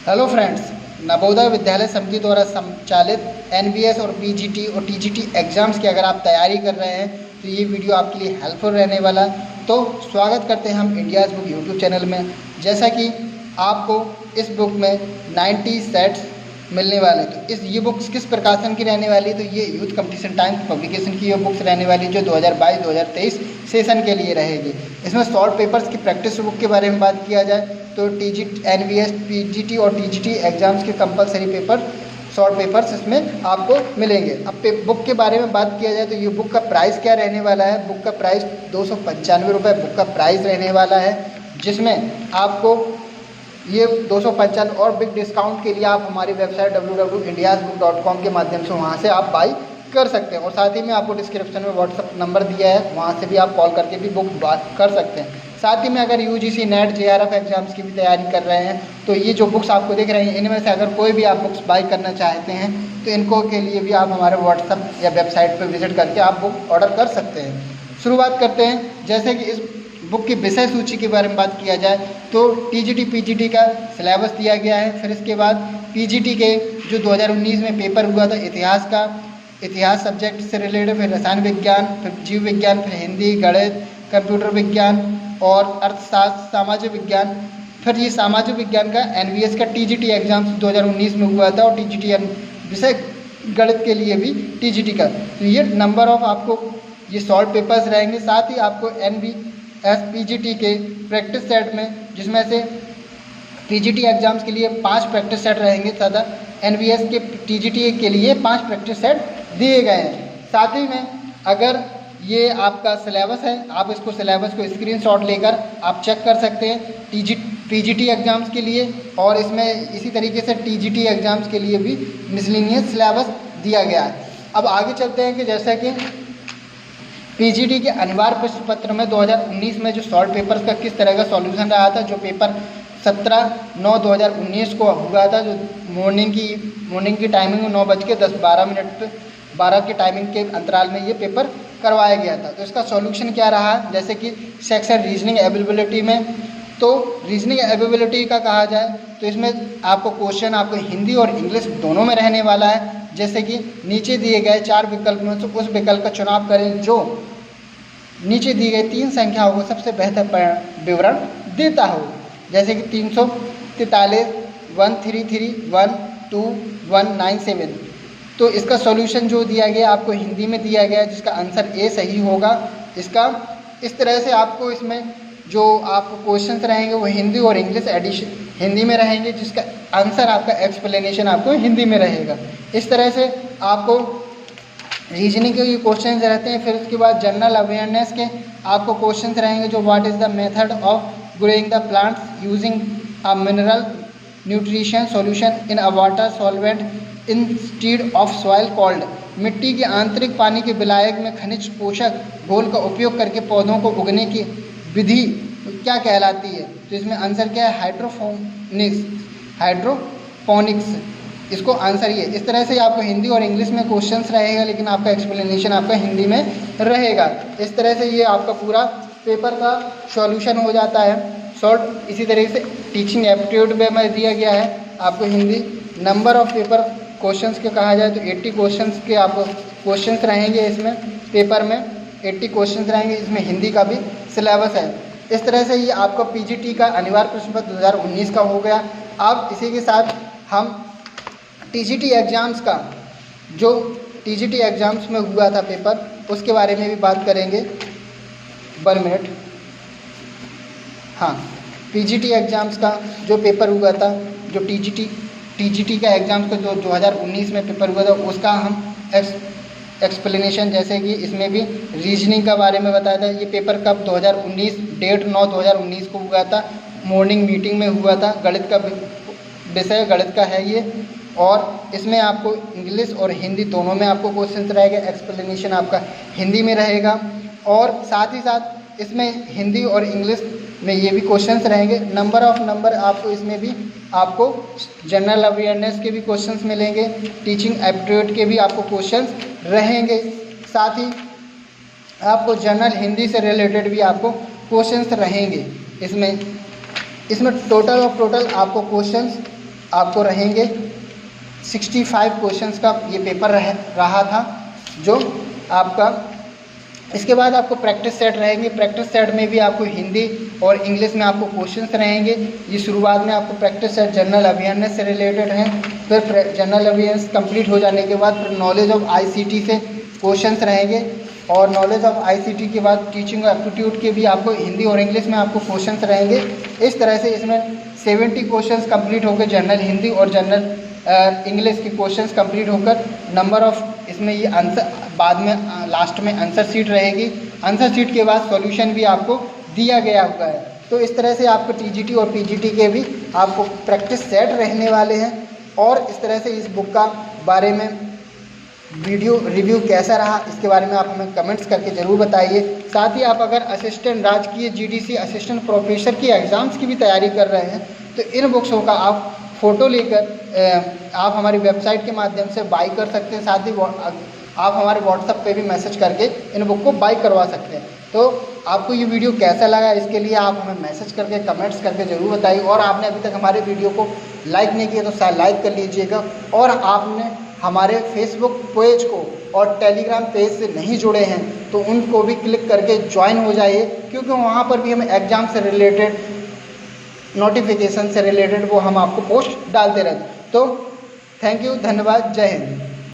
Hello friends, Navodaya Vidyalaya समिति द्वारा संचालित एनवीएस और पीजीटी और टीजीटी एग्ज़ाम्स की अगर आप तैयारी कर रहे हैं तो ये वीडियो आपके लिए हेल्पफुल रहने वाला। तो स्वागत करते हैं हम इंडियाज़ बुक यूट्यूब चैनल में। जैसा कि आपको इस बुक में 90 सेट्स मिलने वाले, तो ये बुक्स किस प्रकाशन की रहने वाली, तो ये यूथ कंपटीशन टाइम्स पब्लिकेशन की ये बुक्स रहने वाली जो 2022-2023 सेशन के लिए रहेगी। इसमें शॉर्ट पेपर्स की प्रैक्टिस बुक के बारे में बात किया जाए तो एनवीएस, पीजीटी और टीजीटी एग्जाम्स के कंपलसरी पेपर शॉर्ट पेपर्स इसमें आपको मिलेंगे। अब बुक के बारे में बात किया जाए तो ये बुक का प्राइस क्या रहने वाला है। बुक का प्राइस 295 रुपये बुक का प्राइस रहने वाला है, जिसमें आपको ये 295 और बिग डिस्काउंट के लिए आप हमारी वेबसाइट www.indiasbook.com के माध्यम से वहाँ से आप बाई कर सकते हैं। और साथ ही में आपको डिस्क्रिप्शन में व्हाट्सअप नंबर दिया है, वहाँ से भी आप कॉल करके भी बुक कर सकते हैं। साथ ही में अगर यूजीसी नेट जेआरएफ एग्जाम्स की भी तैयारी कर रहे हैं तो ये जो बुक्स आपको दिख रही हैं इनमें से अगर कोई भी आप बुक्स बाई करना चाहते हैं तो इनको के लिए भी आप हमारे व्हाट्सअप या वेबसाइट पर विजिट करके आप बुक ऑर्डर कर सकते हैं। शुरुआत करते हैं। जैसे कि इस बुक की विषय सूची के बारे में बात किया जाए तो टीजीटी पीजीटी का सिलेबस दिया गया है। फिर इसके बाद पीजीटी के जो 2019 में पेपर हुआ था इतिहास सब्जेक्ट से रिलेटेड, फिर रसायन विज्ञान, फिर जीव विज्ञान, फिर हिंदी, गणित, कंप्यूटर विज्ञान और अर्थशास्त्र, सामाजिक विज्ञान। फिर ये सामाजिक विज्ञान का एनवीएस का टीजीटी एग्जाम्स 2019 में हुआ था और टीजीटी विषय गणित के लिए भी टीजीटी का। तो ये नंबर ऑफ आपको ये शॉर्ट पेपर्स रहेंगे। साथ ही आपको एनवीएस पीजीटी के प्रैक्टिस सेट में, जिसमें से पीजीटी एग्जाम्स के लिए 5 प्रैक्टिस सेट रहेंगे तथा एनवीएस के टीजीटी के लिए 5 प्रैक्टिस सेट दिए गए हैं। साथ ही में अगर ये आपका सिलेबस है, आप इसको सिलेबस को स्क्रीनशॉट लेकर आप चेक कर सकते हैं पीजीटी एग्जाम्स के लिए। और इसमें इसी तरीके से टीजीटी एग्जाम्स के लिए भी मिसलेनियस सिलेबस दिया गया है। अब आगे चलते हैं कि जैसा कि पीजीटी के अनिवार्य प्रश्न पत्र में 2019 में जो शॉर्ट पेपर्स का किस तरह का सॉल्यूशन रहा था, जो पेपर 17/9/2019 को हुआ था, जो मॉर्निंग की टाइमिंग 9:10-12 के टाइमिंग के अंतराल में ये पेपर करवाया गया था। तो इसका सॉल्यूशन क्या रहा, जैसे कि सेक्शन रीजनिंग एबिलिटी में, तो रीजनिंग एबिलिटी का कहा जाए तो इसमें आपको क्वेश्चन आपको हिंदी और इंग्लिश दोनों में रहने वाला है। जैसे कि नीचे दिए गए 4 विकल्प में से उस विकल्प का चुनाव करें जो नीचे दी गई 3 संख्याओं को सबसे बेहतर विवरण देता हो। जैसे कि 343, 133, 12197। तो इसका सॉल्यूशन जो दिया गया आपको हिंदी में दिया गया, जिसका आंसर ए सही होगा। इसका इस तरह से आपको इसमें जो आपको क्वेश्चंस रहेंगे वो हिंदी और इंग्लिश एडिशन हिंदी में रहेंगे, जिसका आंसर आपका एक्सप्लेनेशन आपको हिंदी में रहेगा। इस तरह से आपको रीजनिंग के क्वेश्चंस रहते हैं। फिर उसके बाद जनरल अवेयरनेस के आपको क्वेश्चंस रहेंगे, जो what is the method of growing the plants using a mineral nutrition solution in a water solvent instead of soil called. मिट्टी के आंतरिक पानी के विलायक में खनिज पोषक घोल का उपयोग करके पौधों को उगने की विधि क्या कहलाती है। तो इसमें आंसर क्या है, हाइड्रोपोनिक्स। इसको आंसर ये। इस तरह से आपको हिंदी और इंग्लिश में क्वेश्चंस रहेगा, लेकिन आपका एक्सप्लेनेशन आपका हिंदी में रहेगा। इस तरह से ये आपका पूरा पेपर का सॉल्यूशन हो जाता है शॉर्ट। इसी तरीके से टीचिंग एप्टीट्यूड में दिया गया है आपको Hindi. Number of paper questions के कहा जाए तो 80 क्वेश्चंस के आपको क्वेश्चंस रहेंगे इसमें पेपर में 80 क्वेश्चंस रहेंगे। इसमें हिंदी का भी सिलेबस है। इस तरह से ये आपका पीजीटी का अनिवार्य प्रश्न पत्र 2019 का हो गया। अब इसी के साथ हम टीजीटी एग्ज़ाम्स का जो टीजीटी एग्ज़ाम्स में हुआ था पेपर, उसके बारे में भी बात करेंगे। 1 मिनट। हाँ, पीजीटी एग्ज़ाम्स का जो पेपर हुआ था, जो टीजीटी का एग्ज़ाम्स का जो 2019 में पेपर हुआ था, उसका हम एक्सप्लेनेशन, जैसे कि इसमें भी रीजनिंग का बारे में बताया था। ये पेपर कब 2019 डेट 9/2019 को हुआ था, मॉर्निंग मीटिंग में हुआ था। गणित का विषय गणित का है ये, और इसमें आपको इंग्लिश और हिंदी दोनों में आपको क्वेश्चन रहेगा। एक्सप्लेनेशन आपका हिंदी में रहेगा और साथ ही साथ इसमें हिंदी और इंग्लिश में ये भी क्वेश्चंस रहेंगे। नंबर आपको इसमें भी आपको जनरल अवेयरनेस के भी क्वेश्चंस मिलेंगे, टीचिंग एप्टीट्यूड के भी आपको क्वेश्चंस रहेंगे। साथ ही आपको जनरल हिंदी से रिलेटेड भी आपको क्वेश्चंस रहेंगे। इसमें टोटल आपको क्वेश्चंस आपको रहेंगे 65 क्वेश्चंस का ये पेपर रहा था जो आपका। इसके बाद आपको प्रैक्टिस सेट रहेंगे। प्रैक्टिस सेट में भी आपको हिंदी और इंग्लिश में आपको क्वेश्चंस रहेंगे। ये शुरुआत में आपको प्रैक्टिस सेट जनरल अवेयरनेस से रिलेटेड है। फिर जनरल अवेयरनेस कंप्लीट हो जाने के बाद फिर नॉलेज ऑफ आईसीटी से क्वेश्चंस रहेंगे, और नॉलेज ऑफ आईसीटी के बाद टीचिंग एप्टीट्यूड के भी आपको हिंदी और इंग्लिश में आपको क्वेश्चंस रहेंगे। इस तरह से इसमें 70 क्वेश्चंस कंप्लीट होकर जनरल हिंदी और जनरल इंग्लिश के क्वेश्चंस कंप्लीट होकर नंबर ऑफ इसमें ये आंसर बाद में लास्ट में आंसर शीट रहेगी। आंसर शीट के बाद सॉल्यूशन भी आपको दिया गया हुआ है। तो इस तरह से आपको टीजीटी और पीजीटी के भी आपको प्रैक्टिस सेट रहने वाले हैं। और इस तरह से इस बुक का बारे में वीडियो रिव्यू कैसा रहा इसके बारे में आप हमें कमेंट्स करके ज़रूर बताइए। साथ ही आप अगर असिस्टेंट राजकीय जीडीसी असिस्टेंट प्रोफेसर की एग्ज़ाम्स की भी तैयारी कर रहे हैं तो इन बुक्सों का आप फ़ोटो लेकर आप हमारी वेबसाइट के माध्यम से बाई कर सकते हैं। साथ ही आप हमारे व्हाट्सएप पे भी मैसेज करके इन बुक को बाई करवा सकते हैं। तो आपको ये वीडियो कैसा लगा इसके लिए आप हमें मैसेज करके कमेंट्स करके ज़रूर बताइए। और आपने अभी तक हमारे वीडियो को लाइक नहीं किया तो शायद लाइक कर लीजिएगा। और आपने हमारे फेसबुक पेज को और टेलीग्राम पेज से नहीं जुड़े हैं तो उनको भी क्लिक करके ज्वाइन हो जाइए, क्योंकि वहाँ पर भी हम एग्ज़ाम से रिलेटेड नोटिफिकेशन से रिलेटेड वो हम आपको पोस्ट डालते रहते हैं। तो थैंक यू, धन्यवाद, जय हिंद।